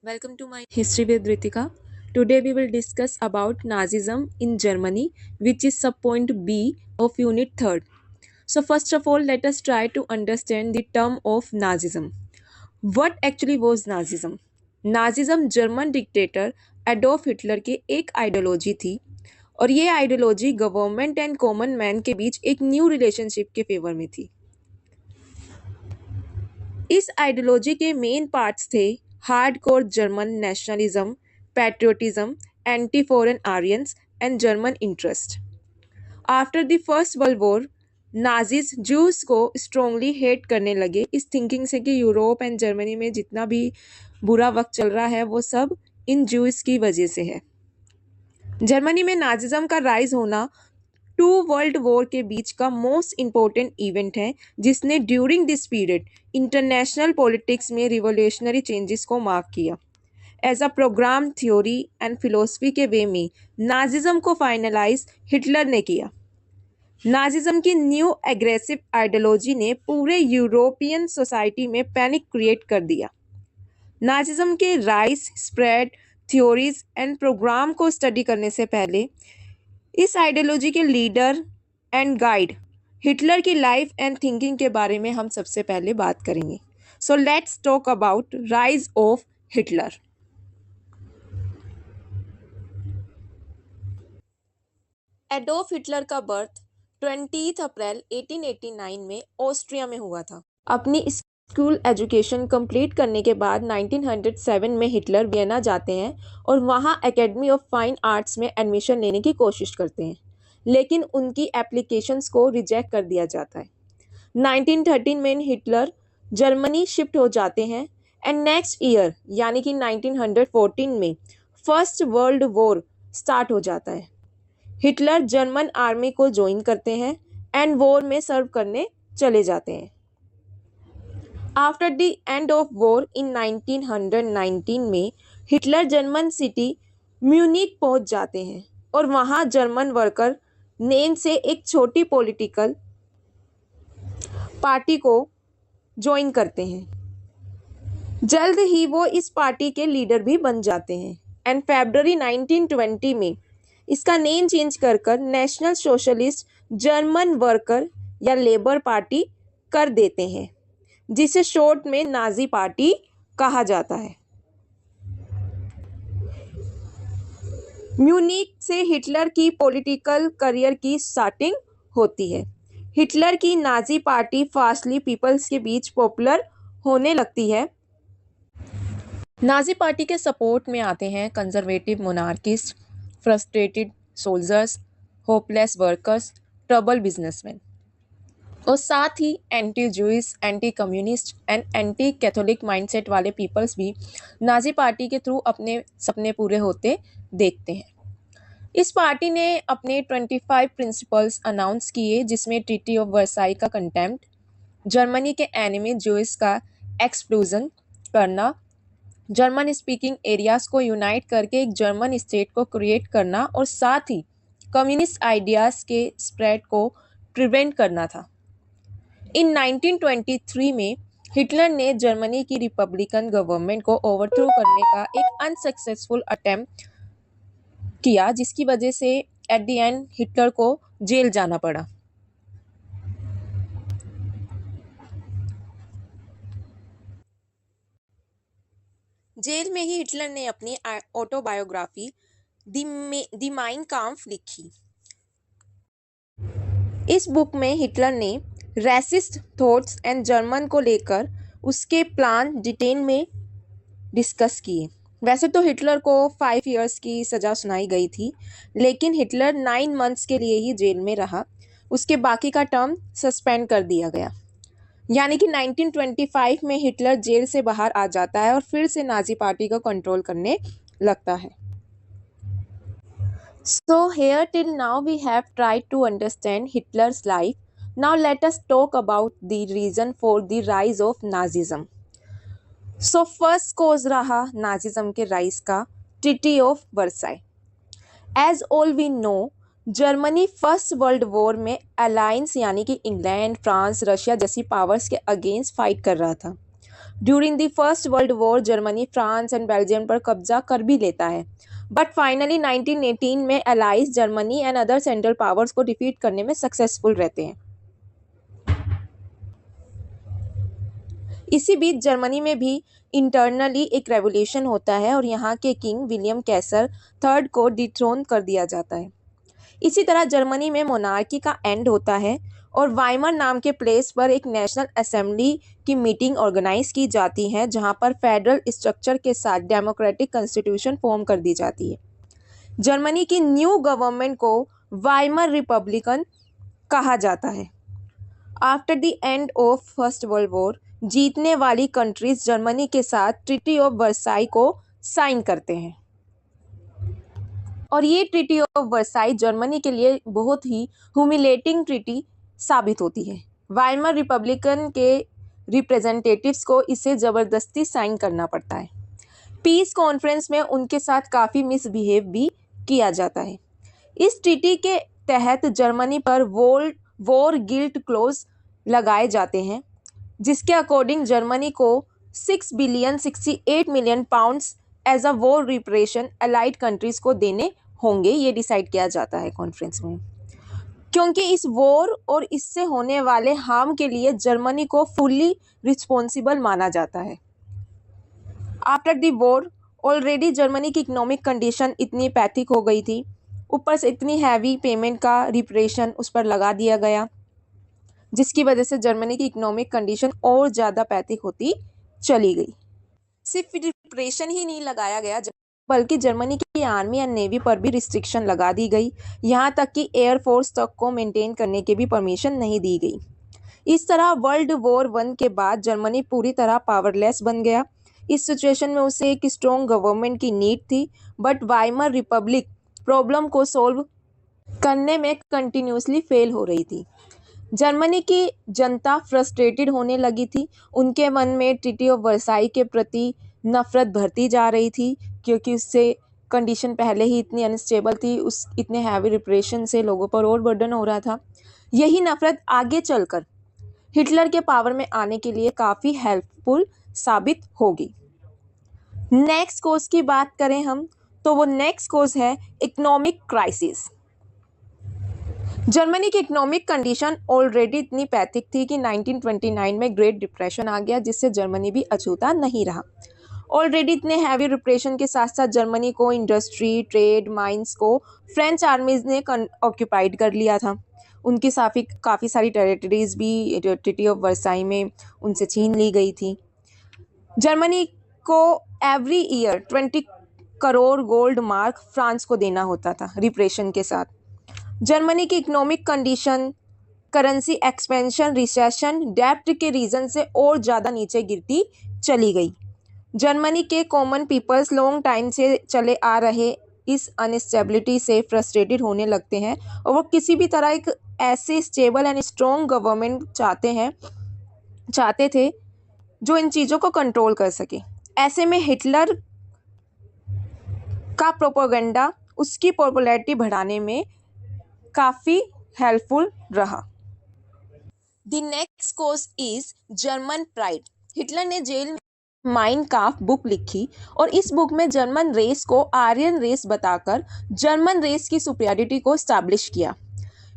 Welcome to my History with Ritika. Today we will discuss about Nazism in Germany, which is subpoint B of Unit 3rd. So first of all, let us try to understand the term of Nazism. What actually was Nazism? Nazism German dictator Adolf Hitler की एक ideology थी और ये ideology government and common man के बीच एक new relationship के favour में थी। इस आइडियोलॉजी के मेन पार्ट्स थे hardcore German nationalism, patriotism, anti foreign Aryans and German interest. After the first world war Nazis juice को स्ट्रांगली हेट करने लगे इस थिंकिंग से कि यूरोप एंड जर्मनी में जितना भी बुरा वक्त चल रहा है वो सब इन जूस की वजह से है। जर्मनी में नाजिज्म का राइज होना टू वर्ल्ड वॉर के बीच का मोस्ट इम्पोर्टेंट इवेंट है जिसने during this period international politics में रिवोल्यूशनरी चेंजेस को मार्क किया। As a programme theory and philosophy के वे में नाजिज्म को फाइनलाइज हिटलर ने किया। नाजिज्म की न्यू एग्रेसिव आइडियोलॉजी ने पूरे यूरोपियन सोसाइटी में पैनिक क्रिएट कर दिया। नाजिज्म के rise, spread, theories and programme को स्टडी करने से पहले इस आइडियोलॉजी के लीडर एंड गाइड हिटलर की लाइफ एंड थिंकिंग के बारे में हम सबसे पहले बात करेंगे। So let's talk about rise of Hitler. Adolf Hitler का बर्थ 20 अप्रैल 1889 में ऑस्ट्रिया में हुआ था। अपनी स्कूल एजुकेशन कंप्लीट करने के बाद 1907 में हिटलर वियना जाते हैं और वहां एकेडमी ऑफ फाइन आर्ट्स में एडमिशन लेने की कोशिश करते हैं, लेकिन उनकी एप्लीकेशंस को रिजेक्ट कर दिया जाता है। 1913 में हिटलर जर्मनी शिफ्ट हो जाते हैं एंड नेक्स्ट ईयर यानी कि 1914 में फर्स्ट वर्ल्ड वॉर स्टार्ट हो जाता है। हिटलर जर्मन आर्मी को ज्वाइन करते हैं एंड वॉर में सर्व करने चले जाते हैं। After the end of war in 1919 में हिटलर जर्मन सिटी म्यूनिक पहुंच जाते हैं और वहां जर्मन वर्कर नेम से एक छोटी पॉलिटिकल पार्टी को ज्वाइन करते हैं। जल्द ही वो इस पार्टी के लीडर भी बन जाते हैं एंड फरवरी 1920 में इसका नेम चेंज कर नेशनल सोशलिस्ट जर्मन वर्कर या लेबर पार्टी कर देते हैं, जिसे शॉर्ट में नाजी पार्टी कहा जाता है। म्यूनिक से हिटलर की पॉलिटिकल करियर की स्टार्टिंग होती है। हिटलर की नाजी पार्टी फास्टली पीपल्स के बीच पॉपुलर होने लगती है। नाजी पार्टी के सपोर्ट में आते हैं conservative monarchist, frustrated soldiers, hopeless workers, trouble businessman और साथ ही anti Jewish, anti communist and anti Catholic mindset वाले पीपल्स भी नाजी पार्टी के थ्रू अपने सपने पूरे होते देखते हैं। इस पार्टी ने अपने 25 प्रिंसिपल्स अनाउंस किए, जिसमें ट्रीटी ऑफ वर्साई का कंटेम्प्ट, जर्मनी के एनिमी जूइस का एक्सक्लूजन करना, जर्मन स्पीकिंग एरियाज को यूनाइट करके एक जर्मन स्टेट को क्रिएट करना और साथ ही कम्युनिस्ट आइडियाज़ के स्प्रेड को प्रिवेंट करना था। इन 1923 में हिटलर ने जर्मनी की रिपब्लिकन गवर्नमेंट को ओवरथ्रो करने का एक अनसक्सेसफुल अटेम्प्ट किया, जिसकी वजह से एट द एंड हिटलर को जेल जाना पड़ा। जेल में ही हिटलर ने अपनी ऑटोबायोग्राफी द माइन काम्फ लिखी। इस बुक में हिटलर ने रेसिस्ट थॉट्स एंड जर्मन को लेकर उसके प्लान डिटेल में डिस्कस किए। वैसे तो हिटलर को 5 इयर्स की सज़ा सुनाई गई थी, लेकिन हिटलर 9 मंथ्स के लिए ही जेल में रहा। उसके बाकी का टर्म सस्पेंड कर दिया गया, यानी कि 1925 में हिटलर जेल से बाहर आ जाता है और फिर से नाजी पार्टी को कंट्रोल करने लगता है। So here till now we have tried to understand Hitler's life. Now let us talk about the reason for the rise of Nazism. So first cause रहा नाजिज्म के राइज का treaty of Versailles. As all we know, Germany first world war में alliance यानी कि England, France, Russia जैसी powers के against fight कर रहा था। During the first world war Germany France and Belgium पर कब्जा कर भी लेता है, बट फाइनली 1918 में allies Germany and other central powers को डिफीट करने में सक्सेसफुल रहते हैं। इसी बीच जर्मनी में भी इंटरनली एक रेवोल्यूशन होता है और यहाँ के किंग विलियम कैसर थर्ड को डिथ्रोन कर दिया जाता है। इसी तरह जर्मनी में मोनार्की का एंड होता है और वाइमर नाम के प्लेस पर एक नेशनल असेंबली की मीटिंग ऑर्गेनाइज की जाती है, जहां पर फेडरल स्ट्रक्चर के साथ डेमोक्रेटिक कॉन्स्टिट्यूशन फॉर्म कर दी जाती है। जर्मनी की न्यू गवर्नमेंट को वाइमर रिपब्लिकन कहा जाता है। After the end of first world war जीतने वाली कंट्रीज जर्मनी के साथ ट्रीटी ऑफ वर्साई को साइन करते हैं और ये ट्रीटी ऑफ वर्साई जर्मनी के लिए बहुत ही ह्यूमिलेटिंग ट्रीटी साबित होती है। वाइमर रिपब्लिकन के रिप्रेजेंटेटिव्स को इसे ज़बरदस्ती साइन करना पड़ता है। पीस कॉन्फ्रेंस में उनके साथ काफ़ी मिसबिहेव भी किया जाता है। इस ट्रीटी के तहत जर्मनी पर वॉर गिल्ट क्लोज लगाए जाते हैं, जिसके अकॉर्डिंग जर्मनी को 6 billion 68 million pounds as a war reparation allied countries को देने होंगे। ये डिसाइड किया जाता है कॉन्फ्रेंस में, क्योंकि इस वॉर और इससे होने वाले हार्म के लिए जर्मनी को फुल्ली रिस्पॉन्सिबल माना जाता है। After the war already Germany की इकोनॉमिक कंडीशन इतनी पैथिक हो गई थी, ऊपर से इतनी हैवी पेमेंट का रिपरेशन उस पर लगा दिया गया, जिसकी वजह से जर्मनी की इकोनॉमिक कंडीशन और ज़्यादा पैथिक होती चली गई। सिर्फ रिपरेशन ही नहीं लगाया गया, बल्कि जर्मनी की आर्मी एंड नेवी पर भी रिस्ट्रिक्शन लगा दी गई, यहाँ तक कि एयरफोर्स तक को मेंटेन करने की भी परमिशन नहीं दी गई। इस तरह वर्ल्ड वॉर 1 के बाद जर्मनी पूरी तरह पावरलेस बन गया। इस सिचुएशन में उसे एक स्ट्रॉन्ग गवर्नमेंट की नीड थी, बट वाइमर रिपब्लिक प्रॉब्लम को सॉल्व करने में कंटिन्यूसली फेल हो रही थी। जर्मनी की जनता फ्रस्ट्रेटेड होने लगी थी। उनके मन में ट्रीटी ऑफ वर्साई के प्रति नफरत भरती जा रही थी, क्योंकि उससे कंडीशन पहले ही इतनी अनस्टेबल थी, उस इतने हैवी रिप्रेशन से लोगों पर और बर्डन हो रहा था। यही नफरत आगे चलकर हिटलर के पावर में आने के लिए काफ़ी हेल्पफुल साबित होगी। नेक्स्ट कोज की बात करें हम, तो वो नेक्स्ट कोज है इकोनॉमिक क्राइसिस। जर्मनी की इकोनॉमिक कंडीशन ऑलरेडी इतनी पैथिक थी कि 1929 में ग्रेट डिप्रेशन आ गया, जिससे जर्मनी भी अछूता नहीं रहा। ऑलरेडी इतने हैवी रिप्रेशन के साथ साथ जर्मनी को इंडस्ट्री, ट्रेड, माइंस को फ्रेंच आर्मीज ने ऑक्यूपाइड कर लिया था। उनकी काफ़ी सारी टेरिटरीज भी ट्रीटी ऑफ वर्साई में उनसे छीन ली गई थी। जर्मनी को every year 20 crore gold mark France को देना होता था रिप्रेशन के साथ। जर्मनी की economic condition currency expansion, recession, डेब्ट के रीज़न से और ज़्यादा नीचे गिरती चली गई। जर्मनी के कॉमन पीपल्स लॉन्ग टाइम से चले आ रहे इस अनस्टेबिलिटी से फ्रस्ट्रेटेड होने लगते हैं और वो किसी भी तरह एक ऐसे स्टेबल एंड स्ट्रॉन्ग गवर्नमेंट चाहते थे जो इन चीज़ों को कंट्रोल कर सके। ऐसे में हिटलर का प्रोपेगेंडा उसकी पॉपुलैरिटी बढ़ाने में काफ़ी हेल्पफुल रहा। The next cause is German pride. Hitler ने जेल में माइन काम्फ बुक लिखी और इस बुक में जर्मन रेस को आर्यन रेस बताकर जर्मन रेस की सुपीरियरिटी को स्टैब्लिश किया।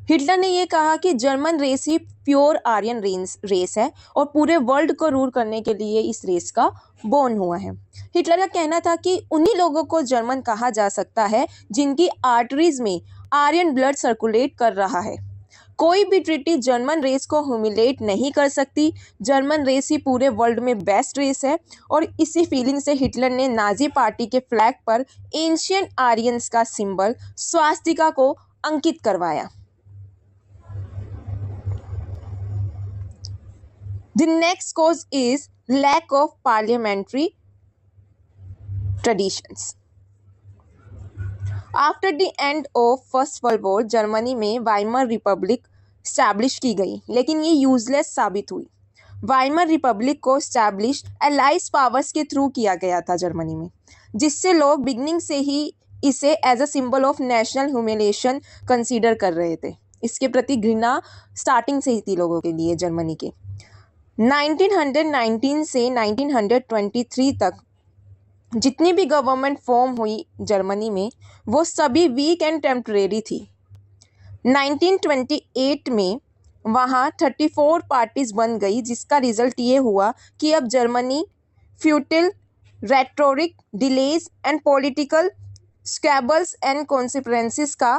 हिटलर ने यह कहा कि जर्मन रेस ही प्योर आर्यन रेस है और पूरे वर्ल्ड को रूल करने के लिए इस रेस का बोर्न हुआ है। हिटलर का कहना था कि उन्हीं लोगों को जर्मन कहा जा सकता है जिनकी आर्टरीज में आर्यन ब्लड सर्कुलेट कर रहा है। कोई भी ट्रीटी जर्मन रेस को ह्यूमिलेट नहीं कर सकती। जर्मन रेस ही पूरे वर्ल्ड में बेस्ट रेस है और इसी फीलिंग से हिटलर ने नाजी पार्टी के फ्लैग पर एंशियंट आर्यंस का सिंबल स्वास्तिका को अंकित करवाया। The next cause is lack of parliamentary traditions. After the end of First World War, Germany में वाइमर रिपब्लिक स्टैब्लिश की गई, लेकिन ये यूजलेस साबित हुई। वाइमर रिपब्लिक को स्टैब्लिश अलाइज पावर्स के थ्रू किया गया था जर्मनी में, जिससे लोग बिगनिंग से ही इसे as a symbol of national humiliation consider कर रहे थे। इसके प्रति घृणा स्टार्टिंग से ही थी लोगों के लिए जर्मनी के। 1919 से 1923 तक जितनी भी गवर्नमेंट फॉर्म हुई जर्मनी में, वो सभी वीक एंड टेम्परेरी थी। 1928 में वहाँ 34 पार्टीज बन गई, जिसका रिजल्ट ये हुआ कि अब Germany futile rhetoric delays and political squabbles and consequences का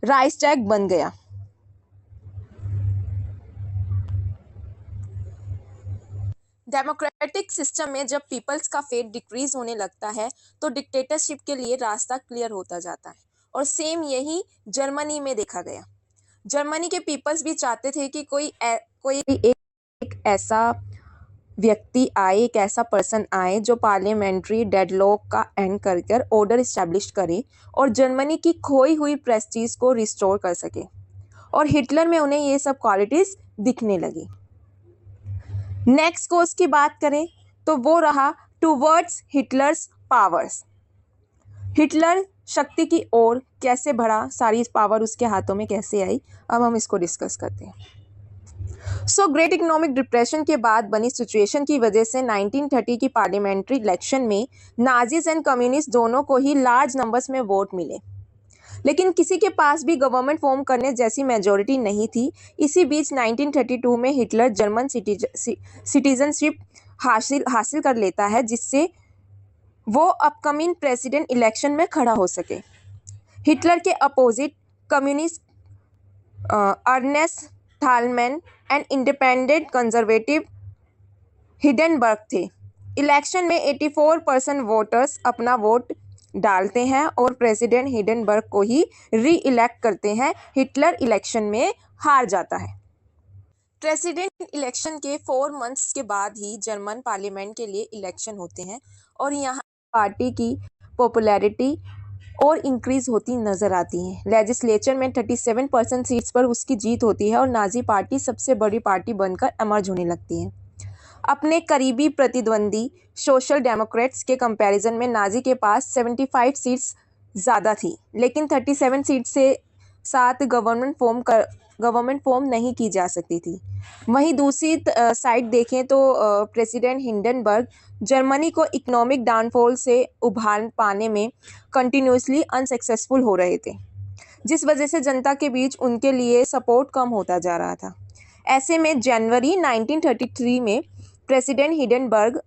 राइक्सटैग बन गया। डेमोक्रेटिक सिस्टम में जब पीपल्स का फेट डिक्रीज होने लगता है तो डिक्टेटरशिप के लिए रास्ता क्लियर होता जाता है, और सेम यही जर्मनी में देखा गया। जर्मनी के पीपल्स भी चाहते थे कि कोई एक ऐसा व्यक्ति आए, एक ऐसा पर्सन आए जो पार्लियामेंट्री डेडलॉक का एंड कर ऑर्डर इस्टेब्लिश करे और जर्मनी की खोई हुई प्रेस्टीज को रिस्टोर कर सके, और हिटलर में उन्हें ये सब क्वालिटीज दिखने लगी। नेक्स्ट कोर्स की बात करें तो वो रहा टूवर्ड्स हिटलर्स पावर्स। हिटलर शक्ति की ओर कैसे बढ़ा, सारी पावर उसके हाथों में कैसे आई, अब हम इसको डिस्कस करते हैं। ग्रेट इकोनॉमिक डिप्रेशन के बाद बनी सिचुएशन की वजह से 1930 की पार्लियामेंट्री इलेक्शन में नाजीज एंड कम्युनिस्ट दोनों को ही लार्ज नंबर्स में वोट मिले, लेकिन किसी के पास भी गवर्नमेंट फॉर्म करने जैसी मेजॉरिटी नहीं थी। इसी बीच 1932 में हिटलर जर्मन सिटीजनशिप हासिल कर लेता है, जिससे वो अपकमिंग प्रेसिडेंट इलेक्शन में खड़ा हो सके। हिटलर के opposite communist Ernst Thalmann and independent conservative Hindenburg थे। इलेक्शन में 84% वोटर्स अपना वोट डालते हैं और प्रेसिडेंट हिडेनबर्ग को ही री इलेक्ट करते हैं। हिटलर इलेक्शन में हार जाता है। प्रेसिडेंट इलेक्शन के 4 मंथ्स के बाद ही जर्मन पार्लियामेंट के लिए इलेक्शन होते हैं, और यहाँ पार्टी की पॉपुलैरिटी और इंक्रीज होती नजर आती है। लेजिस्लेचर में 37% सीट्स पर उसकी जीत होती है और नाजी पार्टी सबसे बड़ी पार्टी बनकर एमर्ज होने लगती है। अपने करीबी प्रतिद्वंदी सोशल डेमोक्रेट्स के कंपैरिजन में नाजी के पास 75 सीट्स ज़्यादा थी, लेकिन 37 सीट से साथ गवर्नमेंट फॉर्म नहीं की जा सकती थी। वहीं दूसरी साइड देखें तो प्रेसिडेंट हिंडनबर्ग जर्मनी को इकोनॉमिक डाउनफॉल से उभार पाने में कंटिन्यूसली अनसक्सेसफुल हो रहे थे, जिस वजह से जनता के बीच उनके लिए सपोर्ट कम होता जा रहा था। ऐसे में जनवरी 1933 में प्रेसिडेंट हिंडनबर्ग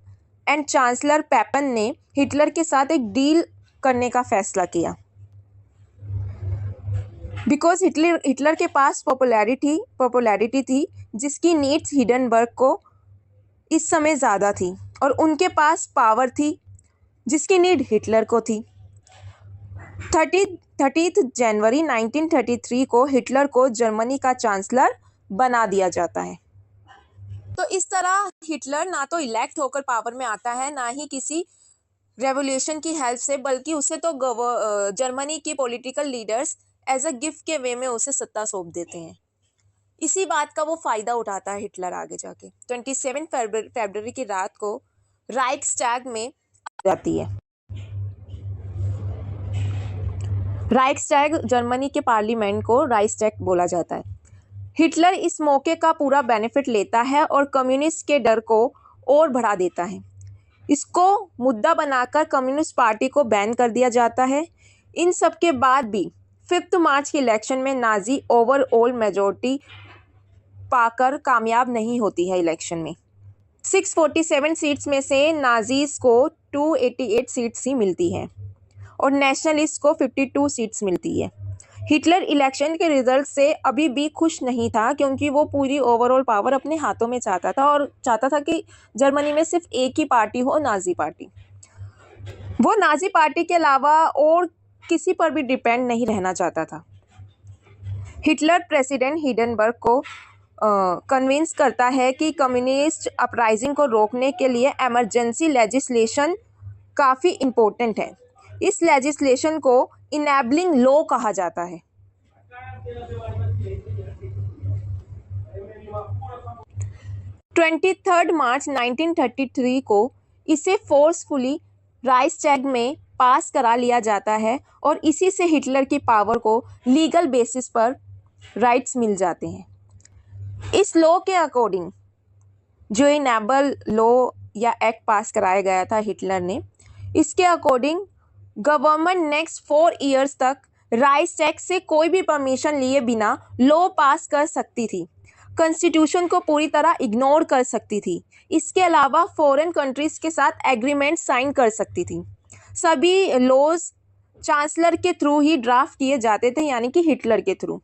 एंड चांसलर पेपन ने हिटलर के साथ एक डील करने का फैसला किया। बिकॉज हिटलर के पास पॉपुलैरिटी थी जिसकी नीड्स हिंडनबर्ग को इस समय ज़्यादा थी, और उनके पास पावर थी जिसकी नीड हिटलर को थी। 30 जनवरी 1933 को हिटलर को जर्मनी का चांसलर बना दिया जाता है। तो इस तरह हिटलर ना तो इलेक्ट होकर पावर में आता है, ना ही किसी रेवोल्यूशन की हेल्प से, बल्कि उसे तो जर्मनी की political leaders as a gift के वे में उसे सत्ता सौंप देते हैं। इसी बात का वो फायदा उठाता है हिटलर आगे जाके। 27 फरवरी की रात को राइक्सटैग में जाती है। राइक्सटैग जर्मनी के पार्लियामेंट को राइक्सटैग बोला जाता है। हिटलर इस मौके का पूरा बेनिफिट लेता है और कम्युनिस्ट के डर को और बढ़ा देता है। इसको मुद्दा बनाकर कम्युनिस्ट पार्टी को बैन कर दिया जाता है। इन सब के बाद भी 5 मार्च के इलेक्शन में नाजी ओवरऑल मेजॉरिटी पाकर कामयाब नहीं होती है। इलेक्शन में 647 सीट्स में से नाजीज को 288 सीट्स ही मिलती है और नेशनलिस्ट को 52 सीट्स मिलती है। हिटलर इलेक्शन के रिजल्ट से अभी भी खुश नहीं था, क्योंकि वो पूरी ओवरऑल पावर अपने हाथों में चाहता था, और चाहता था कि जर्मनी में सिर्फ एक ही पार्टी हो, नाजी पार्टी। वो नाजी पार्टी के अलावा और किसी पर भी डिपेंड नहीं रहना चाहता था। हिटलर प्रेसिडेंट हिंडनबर्ग को कन्विंस करता है कि कम्युनिस्ट अपराइजिंग को रोकने के लिए इमरजेंसी लेजिस्लेशन काफ़ी इम्पोर्टेंट है। इस लेजिस्लेशन को इनेबलिंग लॉ कहा जाता है। मार्च 1933 को इसे फोर्सफुली राइक्सटैग में पास करा लिया जाता है, और इसी से हिटलर की पावर को लीगल बेसिस पर राइट्स मिल जाते हैं। इस लॉ के अकॉर्डिंग जो ये नेबल लॉ या एक्ट पास कराया गया था हिटलर ने, इसके अकॉर्डिंग गवर्नमेंट नेक्स्ट 4 इयर्स तक राइस टैक्स से कोई भी परमिशन लिए बिना लॉ पास कर सकती थी, कॉन्स्टिट्यूशन को पूरी तरह इग्नोर कर सकती थी। इसके अलावा फॉरेन कंट्रीज के साथ एग्रीमेंट साइन कर सकती थी। सभी लॉज चांसलर के थ्रू ही ड्राफ्ट किए जाते थे, यानी कि हिटलर के थ्रू।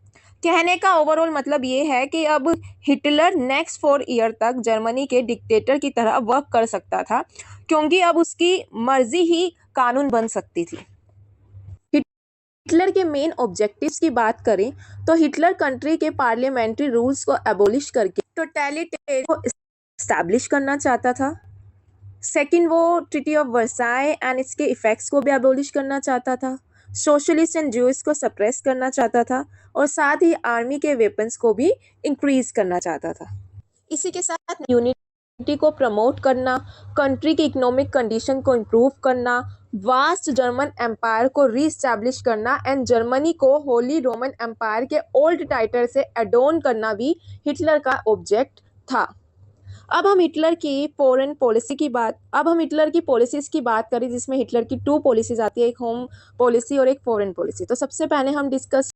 कहने का ओवरऑल मतलब ये है कि अब हिटलर नेक्स्ट 4 ईयर तक जर्मनी के डिक्टेटर की तरह वर्क कर सकता था, क्योंकि अब उसकी मर्जी ही कानून बन सकती थी। हिटलर के मेन ऑब्जेक्टिव्स की बात करें तो हिटलर कंट्री के पार्लियामेंट्री रूल्स को एबोलिश करके टोटलिटेरियन को एस्टैब्लिश करना चाहता था। सेकंड, वो ट्रीटी ऑफ वर्साई एंड इसके इफेक्ट्स को भी एबोलिश करना चाहता था। सोशलिस्ट एंड ज्यूइश को सप्रेस करना चाहता था, और साथ ही आर्मी के वेपन्स को भी इंक्रीज करना चाहता था। इसी के साथ यूनिटी को प्रमोट करना, कंट्री की इकोनॉमिक कंडीशन को इम्प्रूव करना, वास्ट जर्मन एम्पायर को रीस्टैब्लिश करना एंड जर्मनी को होली रोमन एम्पायर के ओल्ड टाइटल से एडोन करना भी हिटलर का ऑब्जेक्ट था। अब हम हिटलर की पॉलिसीज की बात करें, जिसमें हिटलर की 2 पॉलिसीज आती है, एक होम पॉलिसी और एक फॉरेन पॉलिसी। तो सबसे पहले हम डिस्कस